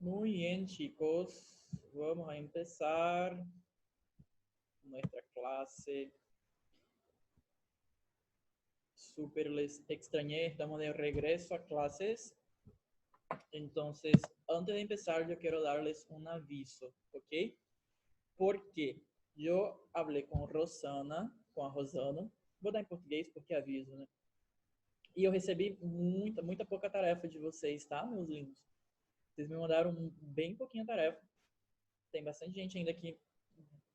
Muy bien, chicos. Vamos a empezar nuestra clase. Súper les extrañé, estamos de regreso a clases. Entonces, antes de empezar, yo quiero darles un aviso, ¿ok? Porque eu hablé com a Rosana, vou dar em português porque aviso, né? E eu recebi muita pouca tarefa de vocês, tá, meus lindos? Vocês me mandaram bem pouquinha tarefa. Tem bastante gente ainda aqui.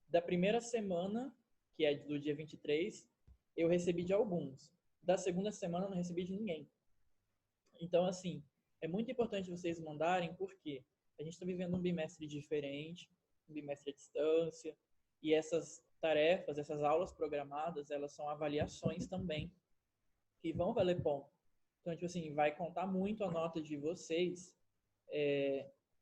Da primeira semana, que é do dia 23, eu recebi de alguns. Da segunda semana, eu não recebi de ninguém. Então, assim, é muito importante vocês mandarem, porque a gente está vivendo um bimestre diferente, um bimestre à distância, e essas tarefas, essas aulas programadas, elas são avaliações também, que vão valer ponto. Então, tipo assim, vai contar muito a nota de vocês,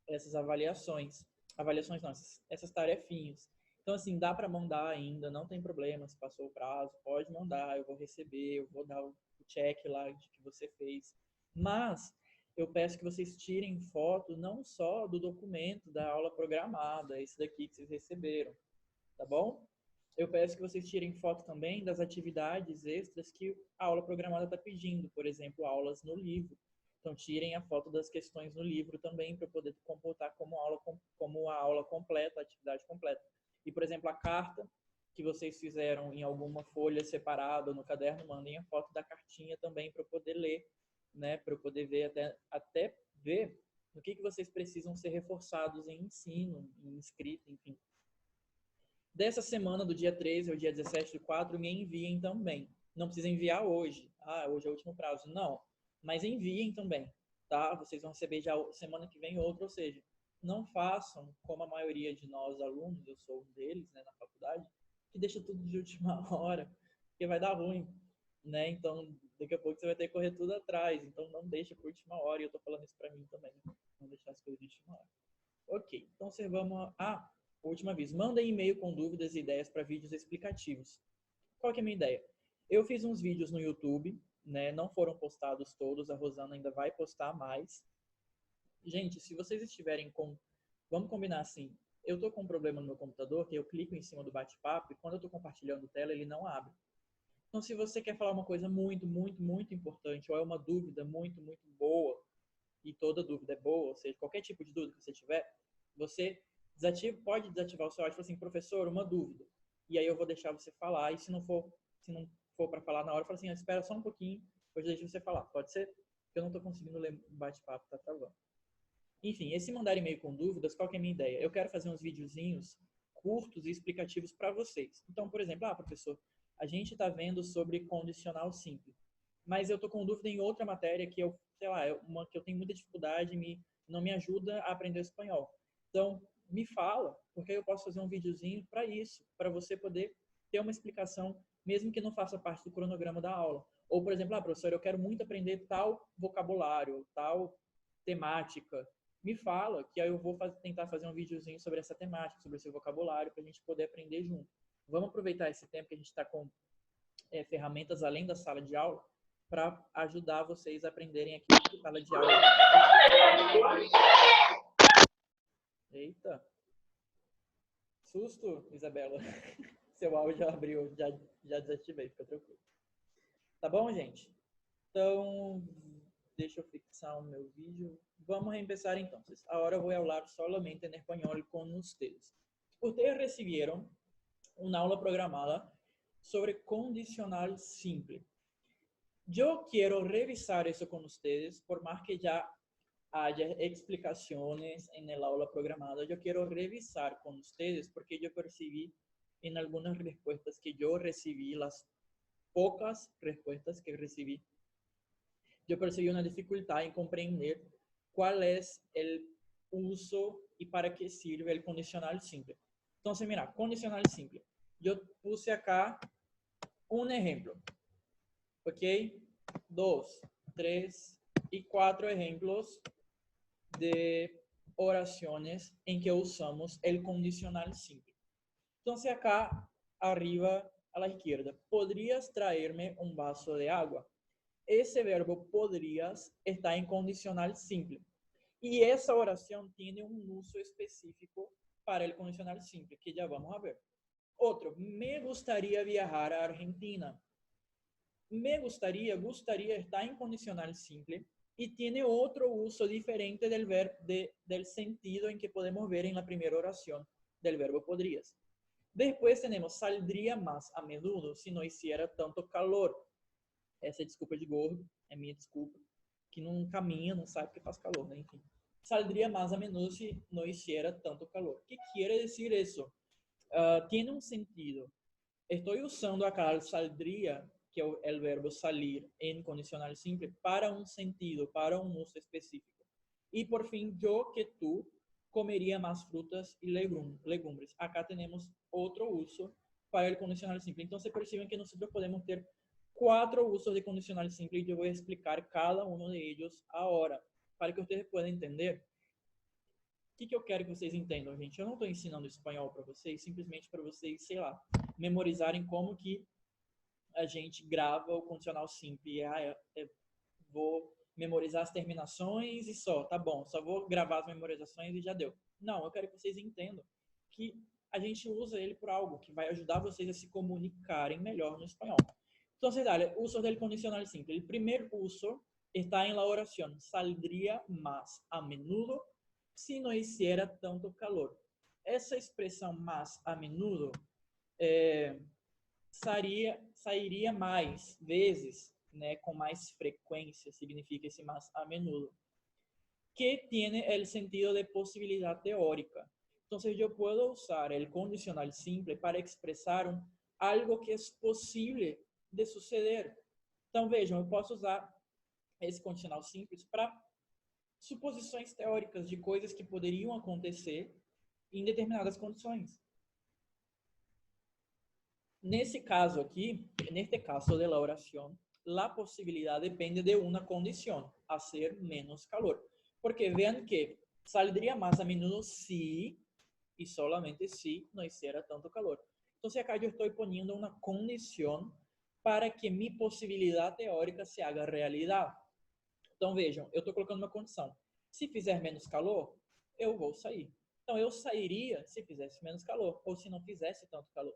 essas avaliações. Avaliações não, essas tarefinhas. Então, assim, dá para mandar ainda, não tem problema, se passou o prazo, pode mandar, eu vou receber, eu vou dar o check lá de que você fez. Mas eu peço que vocês tirem foto não só do documento da aula programada, esse daqui que vocês receberam, tá bom? Eu peço que vocês tirem foto também das atividades extras que a aula programada está pedindo, por exemplo, aulas no livro. Então, tirem a foto das questões no livro também para poder computar como a aula completa, a atividade completa. E, por exemplo, a carta que vocês fizeram em alguma folha separada ou no caderno, mandem a foto da cartinha também para eu poder ler, né? Para eu poder ver, até ver no que vocês precisam ser reforçados em ensino, em escrita, enfim. Dessa semana, do dia 13 ao dia 17/4, me enviem também. Não precisa enviar hoje. Hoje é o último prazo. Não. Mas enviem também, tá? Vocês vão receber já semana que vem outro, ou seja, não façam como a maioria de nós alunos, eu sou um deles, né, na faculdade, que deixa tudo de última hora, porque vai dar ruim, né? Então, daqui a pouco você vai ter que correr tudo atrás, então não deixa por última hora, e eu tô falando isso pra mim também, não deixar as coisas de última hora. Ok, então vamos a última vez. Mandem e-mail com dúvidas e ideias para vídeos explicativos. Qual que é a minha ideia? Eu fiz uns vídeos no YouTube, né? Não foram postados todos, a Rosana ainda vai postar mais. Gente, se vocês estiverem com... Vamos combinar assim, eu estou com um problema no meu computador, que eu clico em cima do bate-papo e quando eu estou compartilhando tela, ele não abre. Então, se você quer falar uma coisa muito importante, ou é uma dúvida muito boa, e toda dúvida é boa, ou seja, qualquer tipo de dúvida que você tiver, você pode desativar o seu áudio e falar assim, professor, uma dúvida. E aí eu vou deixar você falar, e se não for para falar na hora, fala assim, espera só um pouquinho, depois eu deixo você falar. Pode ser? Porque eu não estou conseguindo ler bate-papo, tá travando. Enfim, esse mandar e-mail com dúvidas, qual que é a minha ideia? Eu quero fazer uns videozinhos curtos e explicativos para vocês. Então, por exemplo, professor, a gente está vendo sobre condicional simples, mas eu estou com dúvida em outra matéria que eu, sei lá, uma que eu tenho muita dificuldade, não me ajuda a aprender espanhol. Então, me fala, porque eu posso fazer um videozinho para isso, para você poder ter uma explicação, mesmo que não faça parte do cronograma da aula. Ou, por exemplo, professor, eu quero muito aprender tal vocabulário, tal temática. Me fala, que aí eu vou tentar fazer um videozinho sobre essa temática, sobre esse vocabulário, para a gente poder aprender junto. Vamos aproveitar esse tempo que a gente está com ferramentas além da sala de aula para ajudar vocês a aprenderem aqui na sala de aula. Eita! Susto, Isabela. Seu áudio já abriu, já desativei, fica tranquilo. Tá bom, gente? Então, deixa eu fixar o meu vídeo. Vamos reempezar entonces. Ahora voy a hablar solamente en español con ustedes. Ustedes recibieron una aula programada sobre condicional simple. Yo quiero revisar eso con ustedes, por más que ya haya explicaciones en el aula programada, yo quiero revisar con ustedes porque yo percibí en algunas respuestas que yo recibí, las pocas respuestas que recibí, yo percibí una dificultad en comprender cuál es el uso y para qué sirve el condicional simple. Entonces, mira, condicional simple. Yo puse acá un ejemplo. ¿Ok? 2, 3 y 4 ejemplos de oraciones en que usamos el condicional simple. Entonces, acá arriba a la izquierda, ¿podrías traerme un vaso de agua? Ese verbo podrías está en condicional simple. Y esa oración tiene un uso específico para el condicional simple, que ya vamos a ver. Otro, me gustaría viajar a Argentina. Me gustaría está en condicional simple y tiene otro uso diferente del sentido en que podemos ver en la primera oración del verbo podrías. Después tenemos saldría más a menudo si no hiciera tanto calor. Essa é desculpa de gordo, é minha desculpa, que não caminha, não sabe que faz calor, né? Enfim. Saldría más a menudo si no hiciera tanto calor. ¿Qué quiere decir eso? Tiene un sentido. Estoy usando acá saldría, que es el verbo salir en condicional simple, para un sentido, para un uso específico. Y por fin, yo que tú comería más frutas y legumbres. Acá tenemos otro uso para el condicional simple. Entonces perciben que nosotros podemos ter 4 usos de condicional simple y yo voy a explicar cada uno de ellos ahora, para que ustedes puedan entender. O que eu quero que vocês entendam, gente? Eu não estou ensinando espanhol para vocês, simplesmente para vocês, sei lá, memorizarem como que a gente grava o condicional simples. Vou memorizar as terminações e só, tá bom, só vou gravar as memorizações e já deu. Não, eu quero que vocês entendam que a gente usa ele por algo que vai ajudar vocês a se comunicarem melhor no espanhol. Então, dale, uso del condicional simple. El primer uso está en la oración. Saldría más a menudo si no hiciera tanto calor. Essa expressão mais a menudo sairia mais vezes, né, com mais frequência, significa esse mais a menudo, que tiene el sentido de posibilidad teórica. Entonces yo puedo usar el condicional simple para expressar algo que es posible de suceder. Então vejam, eu posso usar esse condicional simples para suposições teóricas de coisas que poderiam acontecer em determinadas condições. Nesse caso aqui, neste caso de la oración, la posibilidad depende de una condición, hacer menos calor. Porque vean que saldría más a menudo si, y solamente si, no hiciera tanto calor. Entonces acá yo estoy poniendo una condición para que mi possibilidade teórica se haga realidade. Então, vejam, eu estou colocando uma condição. Se fizer menos calor, eu vou sair. Então, eu sairia se fizesse menos calor, ou se não fizesse tanto calor.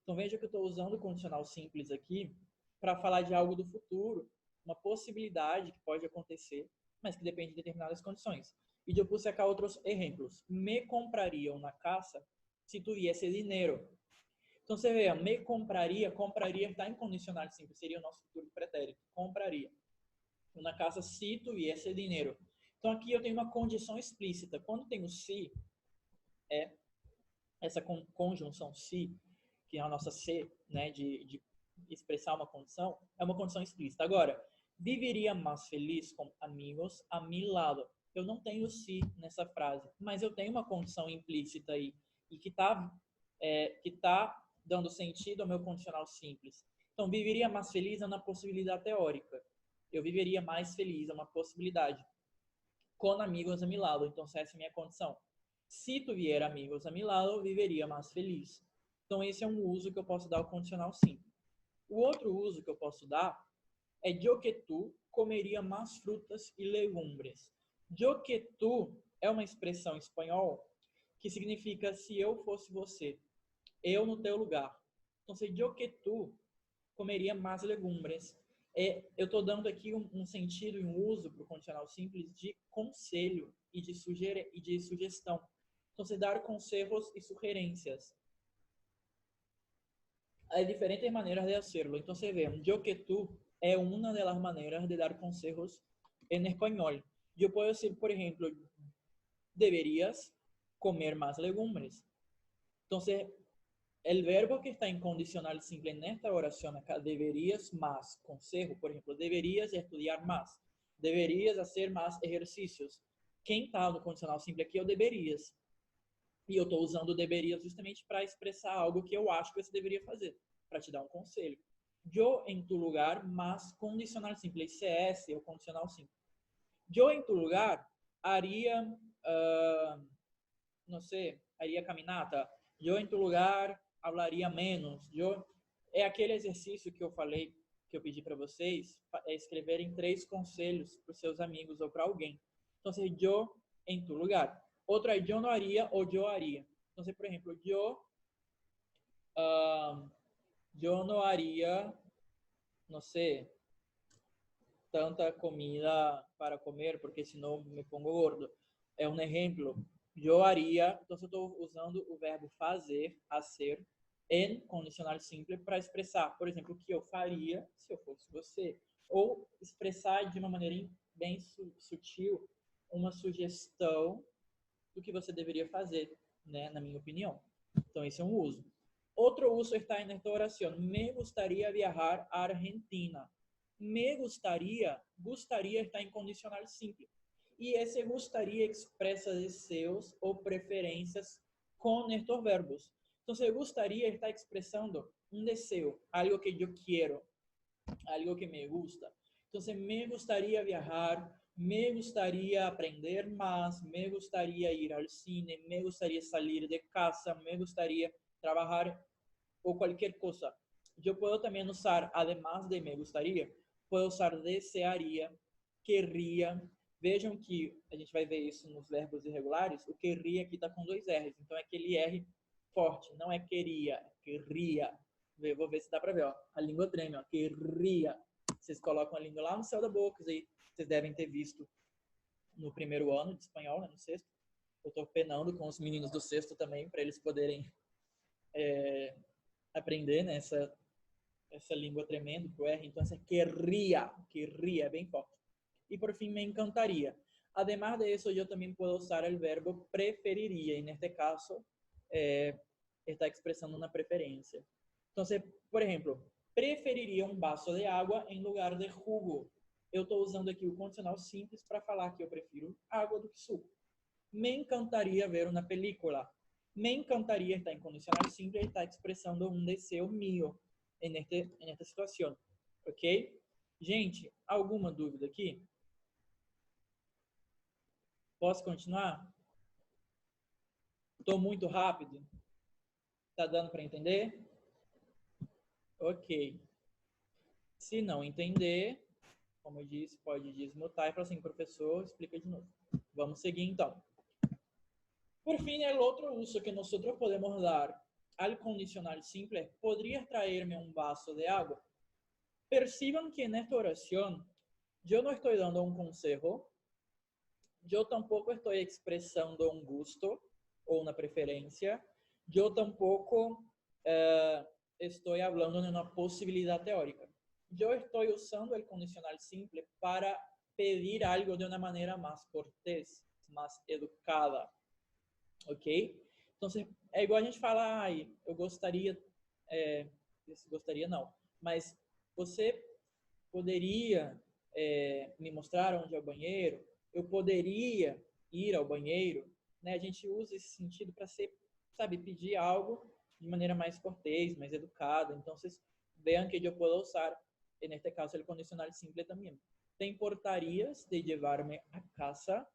Então, veja que eu estou usando o condicional simples aqui para falar de algo do futuro, uma possibilidade que pode acontecer, mas que depende de determinadas condições. E eu puse acá outros exemplos. Me compraria uma casa se tuviese dinheiro. Então, você vê, me compraria está em condicional simples, seria o nosso futuro pretérito. Compraria uma casa se tuviesse dinheiro. Então, aqui eu tenho uma condição explícita. Quando tem o se, essa conjunção se, que é a nossa se, né, de expressar uma condição, é uma condição explícita. Agora, viveria mais feliz com amigos a meu lado. Eu não tenho se nessa frase, mas eu tenho uma condição implícita aí, e que tá dando sentido ao meu condicional simples. Então, viveria mais feliz é uma possibilidade teórica. Eu viveria mais feliz é uma possibilidade. Com amigos a meu lado. Então, essa é a minha condição. Se tuvier amigos a meu lado, eu viveria mais feliz. Então, esse é um uso que eu posso dar ao condicional simples. O outro uso que eu posso dar é yo que tu comeria mais frutas e legumbres. Yo que tu é uma expressão em espanhol que significa se eu fosse você, eu no teu lugar. Então, se yo que tu comeria mais legumbres. Eu estou dando aqui um sentido e um uso para o condicional simples de conselho e de sugestão. Então, se dar conselhos e sugerências. Há diferentes maneiras de hacerlo. Então, se vê, yo que tu é uma das maneiras de dar conselhos em espanhol. Eu posso dizer, por exemplo, deverías comer mais legumbres. Então, el verbo que está en condicional simple en esta oración acá, deberías más, consejo, por ejemplo, deberías estudiar más, deberías hacer más ejercicios. Quem está no condicional simple aqui é o deverías. E eu estou usando o deverías justamente para expressar algo que eu acho que você deveria fazer, para te dar um conselho. Yo en tu lugar, más condicional simple, CS é o condicional simple. Yo en tu lugar haria, não sei, haria caminata. Yo en tu lugar hablaria menos. É aquele exercício que eu falei, que eu pedi para vocês, escreverem 3 conselhos para os seus amigos ou para alguém. Então, eu en tu lugar. Otra es yo no haría o yo haría. Entonces, por ejemplo, yo no haría, no sé, tanta comida para comer, porque senão me pongo gordo. É um exemplo. Eu haria, então eu estou usando o verbo fazer, hacer, em condicional simples para expressar, por exemplo, o que eu faria se eu fosse você. Ou expressar de uma maneira bem sutil uma sugestão do que você deveria fazer, né, na minha opinião. Então, esse é um uso. Outro uso está nesta oração. Me gustaría viajar a Argentina. Me gustaría está em condicional simples. E esse gostaria expressa desejos ou preferências com estes verbos. Então, eu gostaria está expressando um desejo, algo que eu quero, algo que me gusta. Então, me gustaría viajar, me gustaría aprender más, me gustaría ir al cine, me gustaría salir de casa, me gustaría trabajar o cualquier cosa. Yo puedo también usar, además de me gustaría, puedo usar desearia, querria. Vejam que a gente vai ver isso nos verbos irregulares. O querria aqui está com 2 R's. Então é aquele R forte. Não é queria, é querria. Vou ver se dá para ver. Ó. A língua treme. Ó. Querria. Vocês colocam a língua lá no céu da boca. Aí vocês devem ter visto no primeiro ano de espanhol, né, no sexto. Eu estou penando com os meninos do sexto também, para eles poderem aprender, né, essa língua tremenda pro R. Então, essa querria, é bem forte. E por fim, me encantaria. Además de eso, yo también puedo usar el verbo preferiría. En este caso, está expresando una preferencia. Entonces, por ejemplo, preferiria um vaso de água em lugar de jugo. Eu estou usando aqui o condicional simples para falar que eu prefiro água do que suco. Me encantaria ver uma película. Me encantaria está em condicional simples, está expressando um desejo mío en esta situação. Ok? Gente, alguma dúvida aqui? Posso continuar? Estou muito rápido? Está dando para entender? Ok. Se não entender, como eu disse, pode desmutar e falar assim, professor, explica de novo. Vamos seguir então. Por fim, o outro uso que nós podemos dar al condicional simple, ¿podrías traerme un vaso de agua? Perciban que en esta oración yo no estoy dando un consejo, yo tampoco estoy expresando un gusto o una preferencia, yo tampoco estoy hablando de una posibilidad teórica. Yo estoy usando el condicional simple para pedir algo de una manera más cortés, más educada. Ok? Então, é igual a gente fala, ai, eu gostaria, gostaria não, mas você poderia me mostrar onde é o banheiro? Eu poderia ir ao banheiro? Né? A gente usa esse sentido para ser, sabe, pedir algo de maneira mais cortês, mais educada. Então, vocês vean que eu posso usar, neste caso, o condicional simple também. ¿Te importarías de llevarme a casa?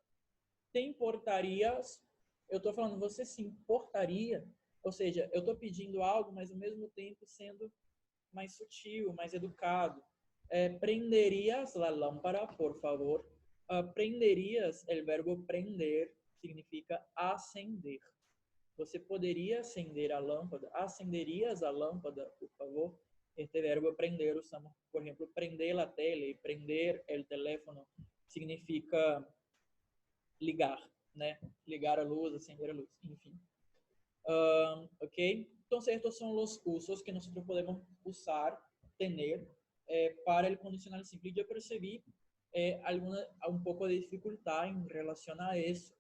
¿Te importarías? Eu estou falando, você se importaria? Ou seja, eu estou pedindo algo, mas ao mesmo tempo sendo mais sutil, mais educado. Prenderias la lámpara, por favor? Prenderias, o verbo prender significa acender. Você poderia acender a lâmpada? Acenderias a lâmpada, por favor? Este verbo prender usamos, por exemplo, prender a tele, prender o teléfono, significa ligar, né? Ligar a luz, acender a luz, enfim. Ok? Então, estos são os usos que nós podemos usar, tener, para o condicional simple. Eu percebi um pouco de dificuldade em relação a isso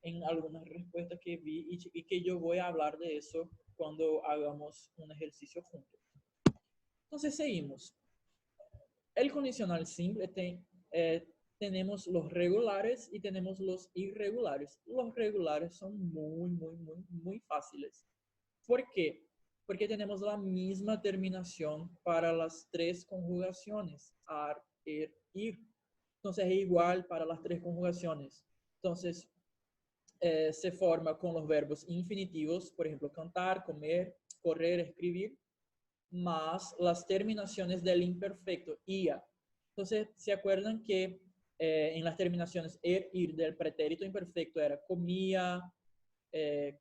em algumas respostas que vi e que eu vou falar de isso quando hagamos um exercício juntos. Então, seguimos. O condicional simple tenemos los regulares y tenemos los irregulares. Los regulares son muy fáciles. ¿Por qué? Porque tenemos la misma terminación para las 3 conjugaciones, ar, ir. Entonces es igual para las 3 conjugaciones. Entonces se forma con los verbos infinitivos, por ejemplo, cantar, comer, correr, escribir, más las terminaciones del imperfecto, ia. Entonces, ¿se acuerdan que En las terminaciones ir del pretérito imperfecto era comía,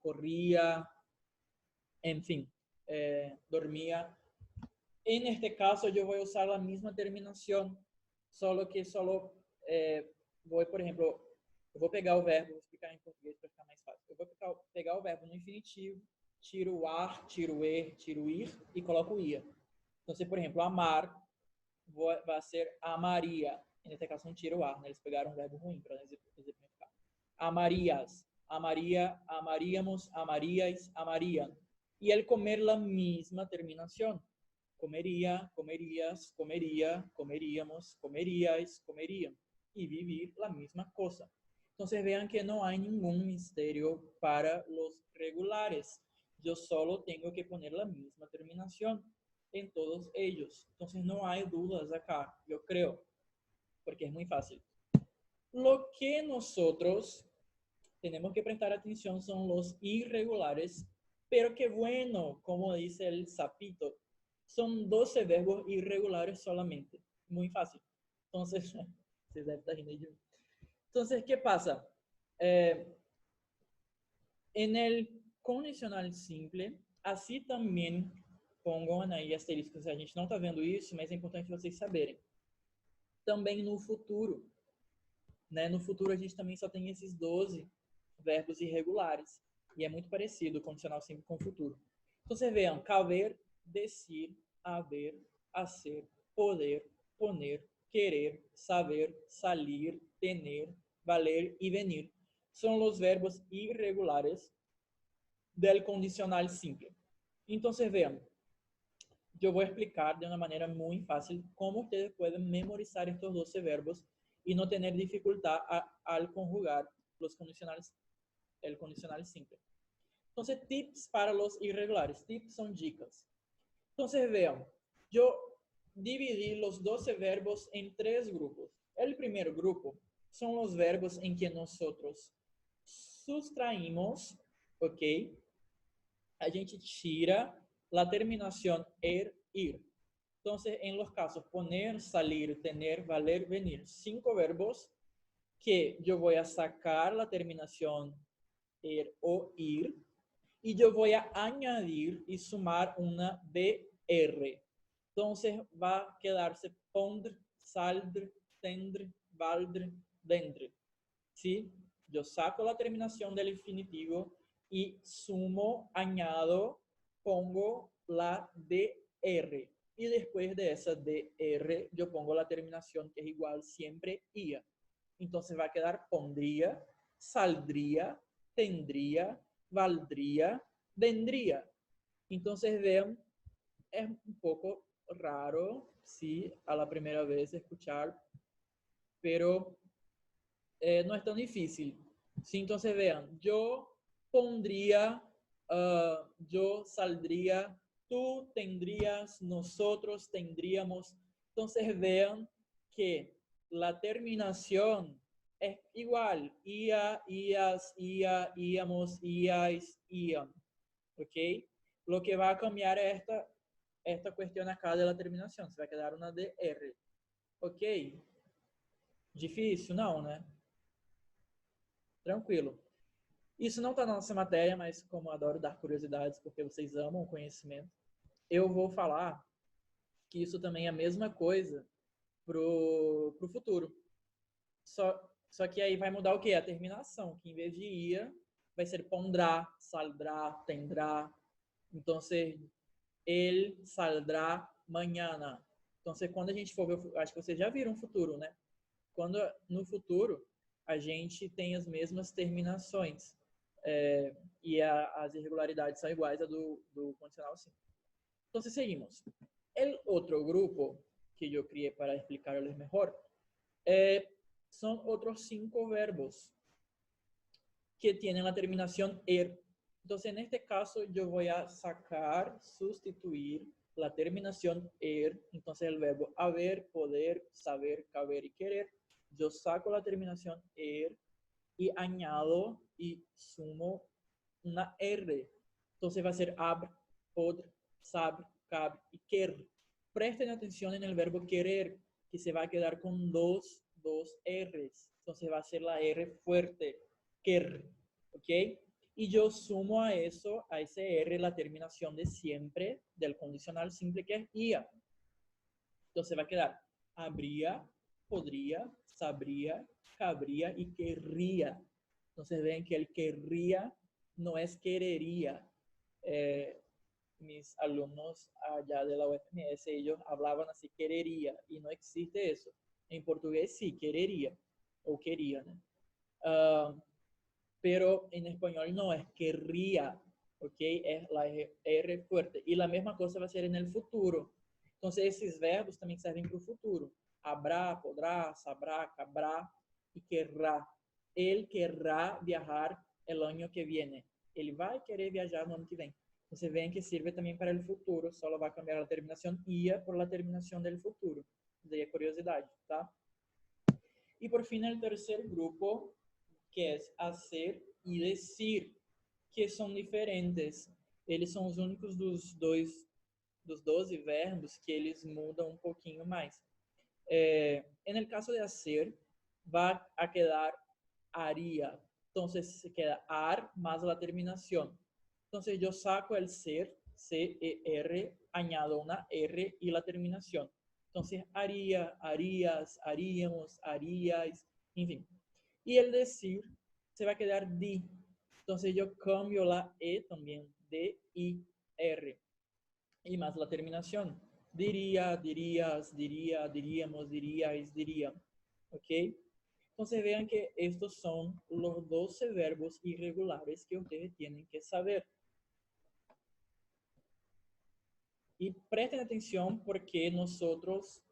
corría, en fin, dormía. En este caso yo voy a usar la misma terminación, solo que voy, por ejemplo, eu vou pegar o verbo, vou explicar em português para ficar mais fácil. Eu vou pegar o verbo no infinitivo, tiro o ar, tiro o tiro o ir e coloco o ia. Então, se, por exemplo, amar vai ser amaria. Nesse caso, não tira o ar, né? Eles pegaram um verbo ruim para exemplificar. Amarias, amaria, amaríamos, amarias, amariam. Y el comer la misma terminación. Comería, comerías, comería, comeríamos, comeríais, comerían. Y vivir la misma cosa. Entonces vean que no hay ningún misterio para los regulares. Yo solo tengo que poner la misma terminación en todos ellos. Entonces no hay dudas acá, yo creo, porque es muy fácil. Lo que nosotros tenemos que prestar atención son los irregulares, pero qué bueno, como dice el sapito, son 12 verbos irregulares solamente. Muy fácil. Entonces, se debe estar riendo de mí. Entonces, ¿qué pasa? En el condicional simple, assim também pongo aí asteriscos. A gente não está vendo isso, mas é importante vocês saberem. Também no futuro, né? No futuro a gente também só tem esses 12 verbos irregulares. E é muito parecido o condicional simples com o futuro. Então, vocês veem, caber, decir, haver, hacer, poder, poner, querer, saber, salir, tener, valer y venir. Son los verbos irregulares del condicional simple. Entonces, vean, yo voy a explicar de una manera muy fácil cómo ustedes pueden memorizar estos 12 verbos y no tener dificultad al conjugar los condicionales, el condicional simple. Entonces, tips para los irregulares. Tips son dicas. Entonces, vean, yo dividí los 12 verbos en 3 grupos. El primer grupo son los verbos en que nosotros sustraímos, ¿ok? A gente tira la terminación ir. Entonces, en los casos poner, salir, tener, valer, venir, 5 verbos que yo voy a sacar la terminación o ir y yo voy a añadir y sumar una BR. Entonces va a quedarse pondre, saldre, tendre, valdre, dendre. ¿Sí? Yo saco la terminación del infinitivo y sumo, añado, pongo la DR. Y después de esa DR, yo pongo la terminación que es igual siempre IA. Entonces va a quedar pondría, saldría, tendría, valdría, vendría. Entonces vean, es un poco raro, sí, a la primera vez escuchar, pero no es tan difícil. Sí, entonces vean, yo pondría, yo saldría, tú tendrías, nosotros tendríamos. Entonces vean que la terminación es igual. Ia, ias, ia, íamos, iais, iam. ¿Ok? Lo que va a cambiar es esta cuestión acá de la terminación. Se va a quedar una DR. ¿Ok? Difícil? Não, né? Tranquilo. Isso não está na nossa matéria, mas como eu adoro dar curiosidades, porque vocês amam o conhecimento, eu vou falar que isso também é a mesma coisa pro futuro. Só que aí vai mudar o quê? A terminação, que em vez de ia, vai ser pondrá, saldrá, tendrá. Então, ele saldrá mañana. Então, quando a gente for ver, acho que vocês já viram o futuro, né? Quando no futuro a gente tem as mesmas terminações e as irregularidades são iguais a do condicional simples. Então, seguimos. El otro grupo que yo crié para explicarles mejor son otros 5 verbos que tienen la terminación er. Entonces, en este caso, yo voy a sacar, sustituir la terminación er. Entonces, el verbo haber, poder, saber, caber y querer. Yo saco la terminación er y añado y sumo una R. Entonces va a ser ab, pod, sab, cab y quer. Presten atención en el verbo querer, que se va a quedar con 2 dos R's. Entonces va a ser la R fuerte, quer, ¿ok? Y yo sumo a eso, a ese R, la terminación de siempre del condicional simple que es ia. Entonces va a quedar habría, podría, sabría, cabría y querría. Entonces ven que el querría no es querería. Mis alumnos allá de la UFMS, ellos hablaban así, querería, y no existe eso. En portugués sí, querería, o quería, ¿no? Pero en español no, es querría, ¿ok? Es la R fuerte. Y la misma cosa va a ser en el futuro. Entonces, esses verbos também servem para o futuro. Habrá, podrá, sabrá, cabrá y querrá. Él querrá viajar el año que viene. Ele vai querer viajar no ano que vem. Você vê que sirve também para o futuro, só vai cambiar a terminação ia por la terminação del futuro. Daí é curiosidade, tá? E por fim, o terceiro grupo, que é hacer e decir, que são diferentes. Eles são os únicos dos 12 verbos que eles mudam um pouquinho mais. En el caso de hacer, va a quedar haría. Entonces se queda ar más la terminación. Entonces yo saco el ser, C-E-R, añado una R y la terminación. Entonces haría, harías, haríamos, haríais, en fin. Y el decir se va a quedar di. Entonces yo cambio la E también, D-I-R. Y más la terminación. Diría, dirías, diría, diríamos, diríais, dirían. ¿Ok? Entonces vean que estos son los 12 verbos irregulares que ustedes tienen que saber. Y presten atención porque nosotros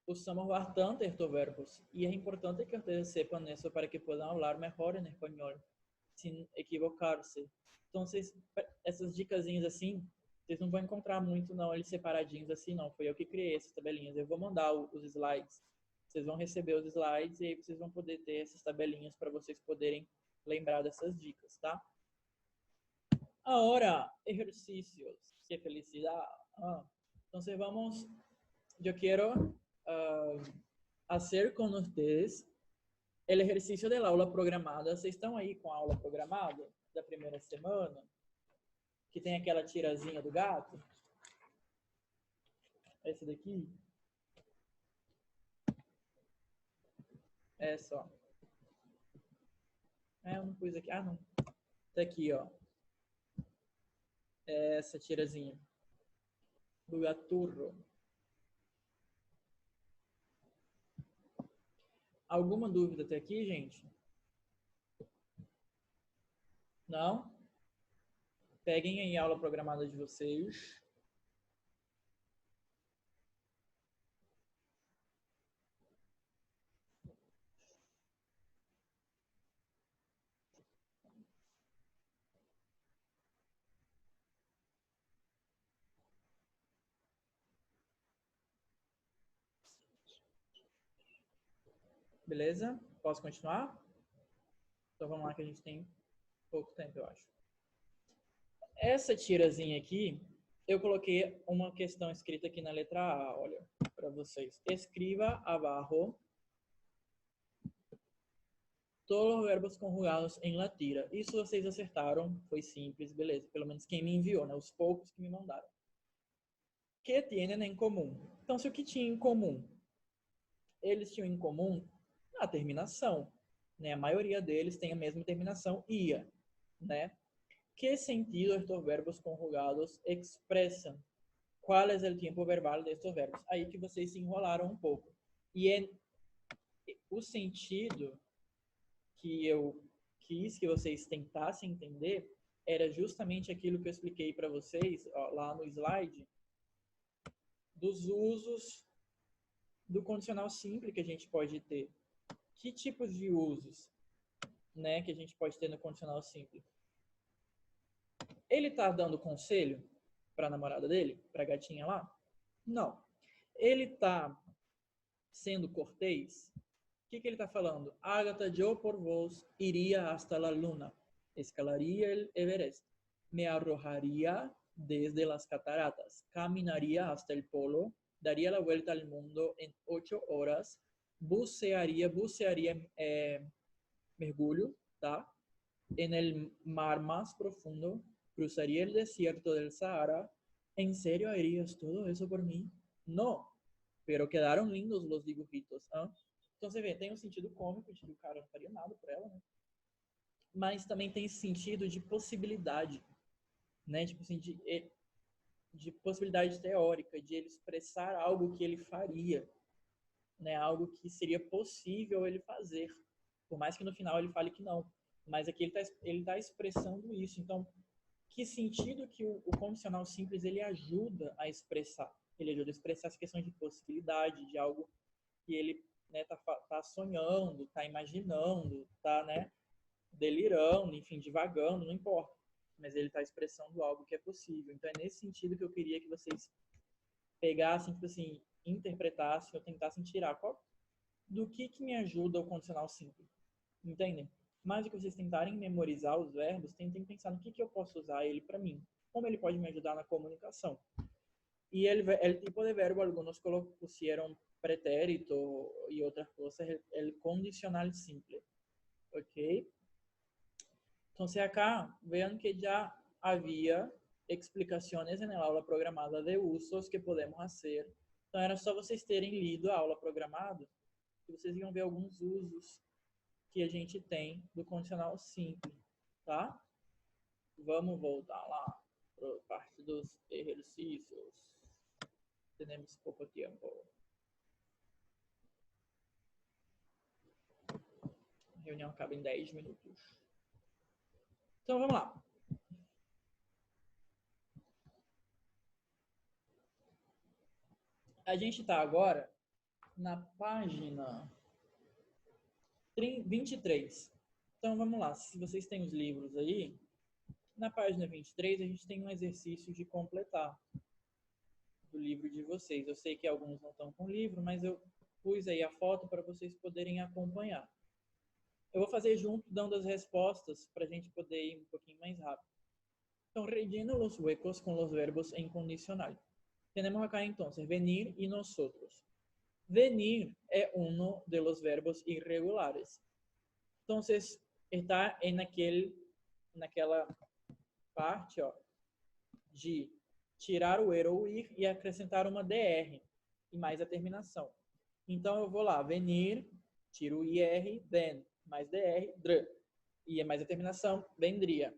usamos bastante estos verbos. Y es importante que ustedes sepan eso para que puedan hablar mejor en español, sin equivocarse. Entonces, essas dicasinhas assim, vocês não vão encontrar muito não, eles separadinhos assim não. Foi eu que criei essas tabelinhas. Eu vou mandar os slides. Vocês vão receber os slides e aí vocês vão poder ter essas tabelinhas para vocês poderem lembrar dessas dicas, tá? Ahora, ejercicios. Qué felicidad. Entonces vamos, yo quiero hacer con ustedes el ejercicio de la aula programada. Vocês estão aí com a aula programada da primeira semana? Que tem aquela tirazinha do gato? Essa daqui? Essa, ó. Eu não pus aqui. Ah, não. Tá aqui, ó. Essa tirazinha do gaturro. Alguma dúvida até aqui, gente? Não? Peguem aí a aula programada de vocês. Beleza? Posso continuar? Então vamos lá que a gente tem pouco tempo, eu acho. Essa tirazinha aqui, eu coloquei uma questão escrita aqui na letra A, olha, para vocês. Escriba abajo todos os verbos conjugados em la tira. Isso vocês acertaram, foi simples, beleza. Pelo menos quem me enviou, né? Os poucos que me mandaram. Que tienen em comum? Então, se o que tinha em comum? Eles tinham em comum a terminação, né? A maioria deles tem a mesma terminação, ia, né? ¿Qué sentido estos verbos conjugados expresan? ¿Cuál es el tiempo verbal de estos verbos? Aí que vocês se enrolaram um pouco. E o sentido que eu quis que vocês tentassem entender era justamente aquilo que eu expliquei para vocês ó, lá no slide, dos usos do condicional simples que a gente pode ter. Que tipos de usos, né, que a gente pode ter no condicional simples? Ele tá dando conselho para a namorada dele, para a gatinha lá? Não. Ele tá sendo cortês? O que ele tá falando? Agatha, yo por vos iría hasta la luna, escalaría el Everest, me arrojaría desde las cataratas, caminaría hasta el polo daría la vuelta al mundo en 8 horas, bucearía mergulho, tá? En el mar más profundo, cruzaría el desierto del Sahara. ¿En serio harías todo eso por mí? No, pero quedaram lindos os dibujitos. ¿Ah? Então você vê, tem um sentido cômico, tipo, o cara não faria nada por ela, né? Mas também tem esse sentido de possibilidade, né? Tipo assim, de possibilidade teórica, de ele expressar algo que ele faria, né? Algo que seria possível ele fazer, por mais que no final ele fale que não. Mas aqui ele tá expressando isso. Então, que sentido que o condicional simples ele ajuda a expressar? Ele ajuda a expressar essa questão de possibilidade, de algo que ele, né, tá sonhando, tá imaginando, tá, né, delirando, enfim, divagando, não importa. Mas ele está expressando algo que é possível. Então é nesse sentido que eu queria que vocês pegassem, tipo assim, interpretassem ou tentassem tirar do que me ajuda o condicional simples. Entendem? Mais do que vocês tentarem memorizar os verbos, tentem pensar no que eu posso usar ele para mim. Como ele pode me ajudar na comunicação. Y el tipo de verbo, algunos pusieron pretérito y otras cosas, el condicional simple. ¿Ok? Entonces acá vean que ya había explicaciones en el aula programada de usos que podemos hacer. Então era só vocês terem lido a aula programada que vocês iam ver alguns usos que a gente tem do condicional simples, tá? Vamos voltar lá para a parte dos exercícios. Temos pouco tempo. A reunião acaba em 10 minutos. Então vamos lá. A gente está agora na página 23. Então vamos lá. Se vocês têm os livros aí, na página 23 a gente tem um exercício de completar do livro de vocês. Eu sei que alguns não estão com o livro, mas eu pus aí a foto para vocês poderem acompanhar. Eu vou fazer junto, dando as respostas, para a gente poder ir um pouquinho mais rápido. Então, relleno los huecos con los verbos en condicional. Tenemos acá entonces venir y nosotros. Venir es uno de los verbos irregulares. Entonces, está naquela parte ó, de tirar o er ou ir e acrescentar uma dr e mais a terminação. Então, eu vou lá, venir, tiro o ir, ven, mais dr, dr, e mais a terminação, vendría.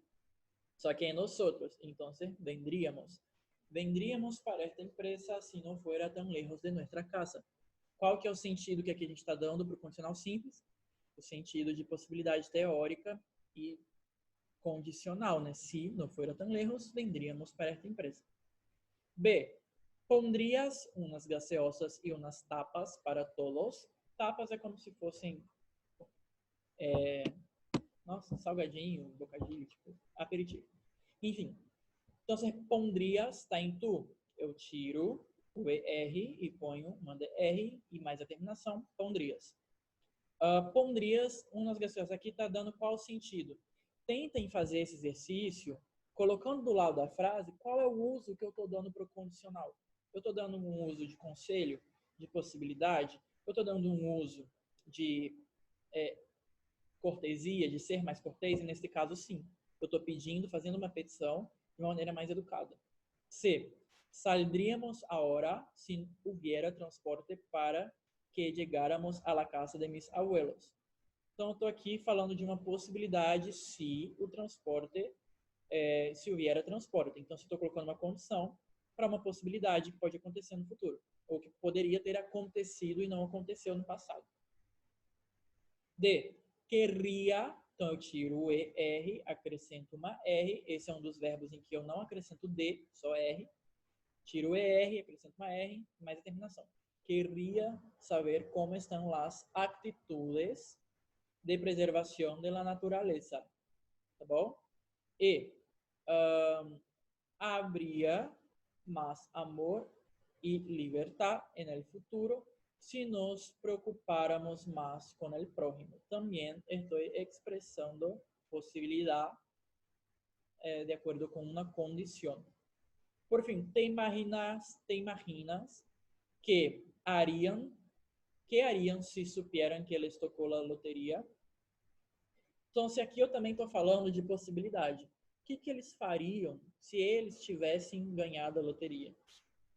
Só que é nosotros, entonces vendríamos. Vendríamos para esta empresa se não fuera tão lejos de nossa casa. Qual que é o sentido que aqui a gente está dando para o condicional simples? O sentido de possibilidade teórica e condicional, né? Se não fuera tão lejos, vendríamos para esta empresa. B. Pondrías unas gaseosas e unas tapas para todos. Tapas é como se fossem nossa, salgadinho, bocadinho, tipo, aperitivo. Enfim. Então, você pondrias, está em tu. Eu tiro o ER e ponho uma DR e mais a terminação, pondrias. Pondrias, umas gaseosas. Aqui está dando qual sentido? Tentem fazer esse exercício colocando do lado da frase qual é o uso que eu estou dando para o condicional. Eu estou dando um uso de conselho, de possibilidade? Eu estou dando um uso de cortesia, de ser mais cortês? E nesse caso, sim. Eu estou pedindo, fazendo uma petição de uma maneira mais educada. C. Saldríamos ahora si hubiera transporte para que llegáramos a la casa de mis abuelos. Então, eu estou aqui falando de uma possibilidade se o transporte, se hubiera transporte. Então, se estou colocando uma condição para uma possibilidade que pode acontecer no futuro, ou que poderia ter acontecido e não aconteceu no passado. D. Querria, então eu tiro o ER, acrescento uma R, esse é um dos verbos em que eu não acrescento D, só R. Tiro o ER, acrescento uma R, mais a terminação. Querria saber como estão as atitudes de preservação da natureza. Tá bom? E habría más amor y libertad en el futuro si nos preocupáramos más con el prójimo. También estoy expresando posibilidad de acuerdo con una condición. Por fin, te imaginas que harían se supieran que les tocou a loteria? Então, se aqui eu também estou falando de possibilidade. O que eles fariam se eles tivessem ganhado a loteria?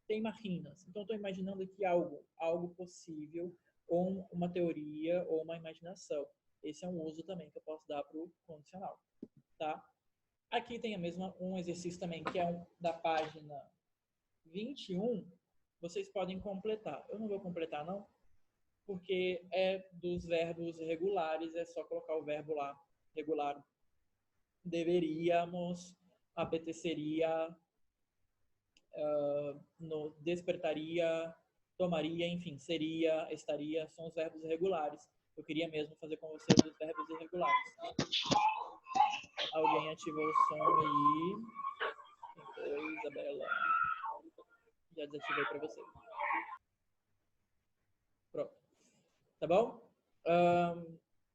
Te imaginas? Então, estou imaginando aqui algo possível, ou uma teoria, ou uma imaginação. Esse é um uso também que eu posso dar para o condicional. Tá? Aqui tem um exercício também, que é da página 21. Vocês podem completar. Eu não vou completar, não, porque é dos verbos regulares, é só colocar o verbo lá, regular. Deveríamos, apeteceria, despertaria, tomaria, enfim, seria, estaria, são os verbos regulares. Eu queria mesmo fazer com vocês os verbos irregulares. Alguém ativou o som aí. Quem foi, Isabela? Já desativei para você. Pronto. Tá bom?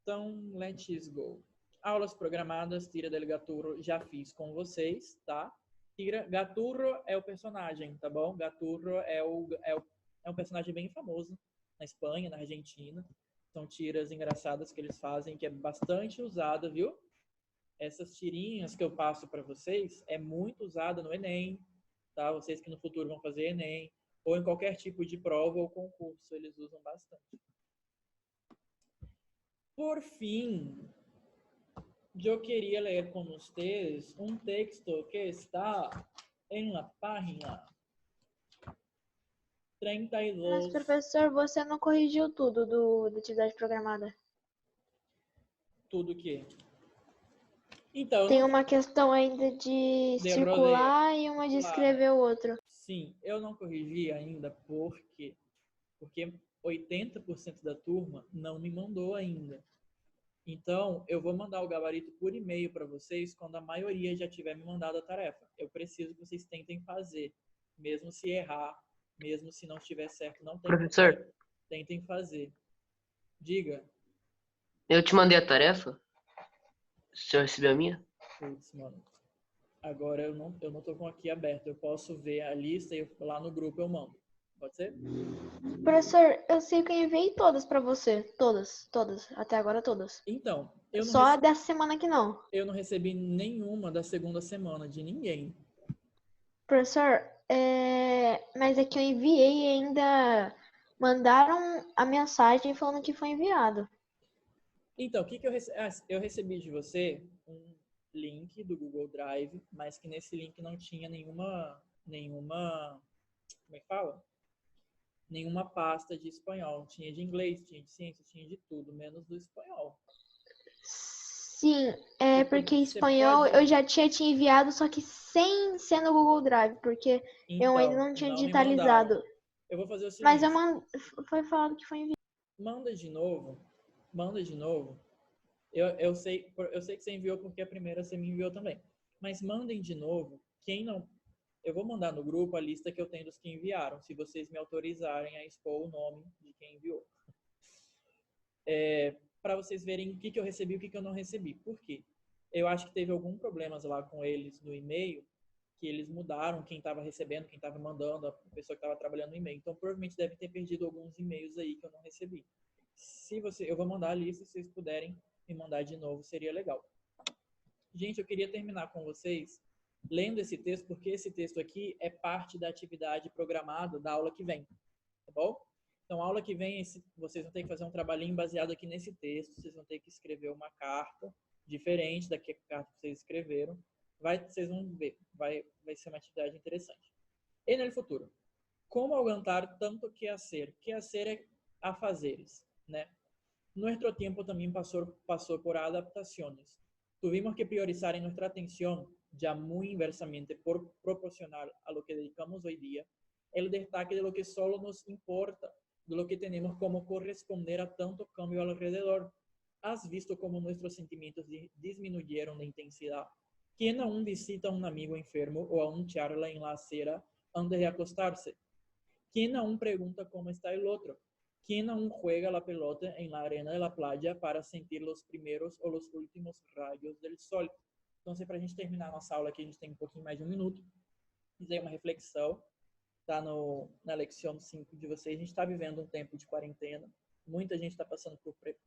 Então, let's go. Aulas programadas, Tira del Gaturro, já fiz com vocês, tá? Gaturro é o personagem, tá bom? Gaturro é um personagem bem famoso na Espanha, na Argentina. São tiras engraçadas que eles fazem, que é bastante usada, viu? Essas tirinhas que eu passo para vocês é muito usada no Enem, tá? Vocês que no futuro vão fazer Enem, ou em qualquer tipo de prova ou concurso, eles usam bastante. Por fim, eu queria ler com vocês um texto que está em la página 32. Mas, professor, você não corrigiu tudo da atividade programada. Tudo que? Então, tem uma questão ainda de circular e uma de escrever o outro. Sim, eu não corrigi ainda porque 80% da turma não me mandou ainda. Então, eu vou mandar o gabarito por e-mail para vocês quando a maioria já tiver me mandado a tarefa. Eu preciso que vocês tentem fazer, mesmo se errar, mesmo se não estiver certo, não tem Professor, problema. Tentem fazer. Diga. Eu te mandei a tarefa? O senhor recebeu a minha? Putz, mano. Agora eu não tô com aqui aberto. Eu posso ver a lista e lá no grupo eu mando. Pode ser? Professor, eu sei que eu enviei todas para você. Todas. Até agora todas. Então, eu não Só a dessa semana que não. Eu não recebi nenhuma da segunda semana de ninguém. Professor, mas é que eu enviei e ainda mandaram a mensagem falando que foi enviado. Então, o que eu recebi? Eu recebi de você um link do Google Drive, mas que nesse link não tinha nenhuma, como é que fala? Nenhuma pasta de espanhol. Tinha de inglês, tinha de ciência, tinha de tudo, menos do espanhol. Sim, porque espanhol eu já tinha te enviado, só que sem ser no Google Drive, porque eu ainda não tinha digitalizado. Eu vou fazer o seguinte. Mas foi falado que foi enviado. Manda de novo. Eu sei que você enviou porque a primeira você me enviou também. Mas mandem de novo. Quem não... Eu vou mandar no grupo a lista que eu tenho dos que enviaram, se vocês me autorizarem a expor o nome de quem enviou. Para vocês verem o que eu recebi e o que eu não recebi. Por quê? Eu acho que teve algum problemas lá com eles no e-mail, que eles mudaram quem estava recebendo, quem estava mandando, a pessoa que estava trabalhando no e-mail. Então, provavelmente deve ter perdido alguns e-mails aí que eu não recebi. Eu vou mandar a lista, se vocês puderem me mandar de novo, seria legal. Gente, eu queria terminar com vocês lendo esse texto, porque esse texto aqui é parte da atividade programada da aula que vem, tá bom? Então, a aula que vem, vocês vão ter que fazer um trabalhinho baseado aqui nesse texto, vocês vão ter que escrever uma carta diferente da carta que vocês escreveram. Vocês vão ver, vai ser uma atividade interessante. E no futuro, como aguantar tanto que hacer? Que hacer é afazeres, né? Nuestro tiempo también pasó por adaptaciones. Tuvimos que priorizar en nuestra atención, ya muy inversamente por proporcionar a lo que dedicamos hoy día, el destaque de lo que solo nos importa, de lo que tenemos como corresponder a tanto cambio alrededor. ¿Has visto cómo nuestros sentimientos disminuyeron de intensidad? ¿Quién aún visita a un amigo enfermo o aún charla en la acera antes de acostarse? ¿Quién aún pregunta cómo está el otro? ¿Quién aún juega la pelota en la arena de la playa para sentir los primeros o los últimos rayos del sol? Então, para a gente terminar a nossa aula aqui, a gente tem um pouquinho mais de um minuto. Fazer uma reflexão. está na Leção 5 de vocês, a gente está vivendo um tempo de quarentena. Muita gente está passando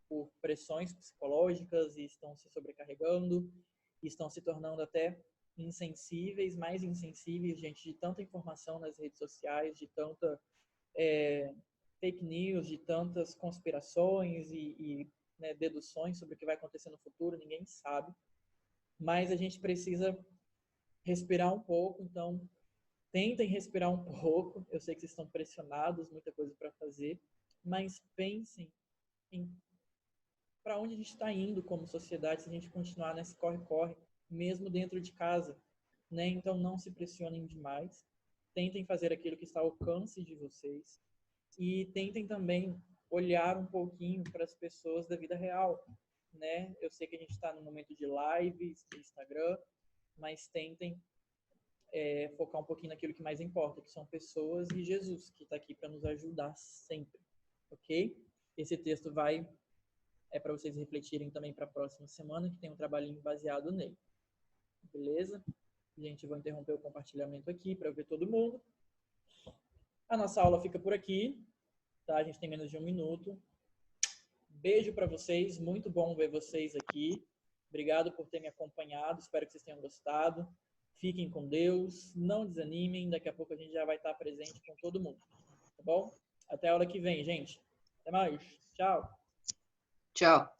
por pressões psicológicas e estão se sobrecarregando, e estão se tornando até insensíveis, mais insensíveis diante de tanta informação nas redes sociais, de tanta fake news, de tantas conspirações e né, deduções sobre o que vai acontecer no futuro, ninguém sabe. Mas a gente precisa respirar um pouco, então tentem respirar um pouco. Eu sei que vocês estão pressionados, muita coisa para fazer, mas pensem em para onde a gente está indo como sociedade se a gente continuar nesse corre-corre, mesmo dentro de casa, né? Então não se pressionem demais. Tentem fazer aquilo que está ao alcance de vocês e tentem também olhar um pouquinho para as pessoas da vida real, né? Eu sei que a gente está no momento de lives, de Instagram, mas tentem focar um pouquinho naquilo que mais importa, que são pessoas e Jesus, que está aqui para nos ajudar sempre, ok? Esse texto é para vocês refletirem também para a próxima semana, que tem um trabalhinho baseado nele, beleza? Gente, eu vou interromper o compartilhamento aqui para ver todo mundo. A nossa aula fica por aqui, tá? A gente tem menos de 1 minuto. Beijo para vocês, muito bom ver vocês aqui. Obrigado por terem me acompanhado, espero que vocês tenham gostado. Fiquem com Deus, não desanimem, daqui a pouco a gente já vai estar presente com todo mundo, tá bom? Até a aula que vem, gente. Até mais. Tchau. Tchau.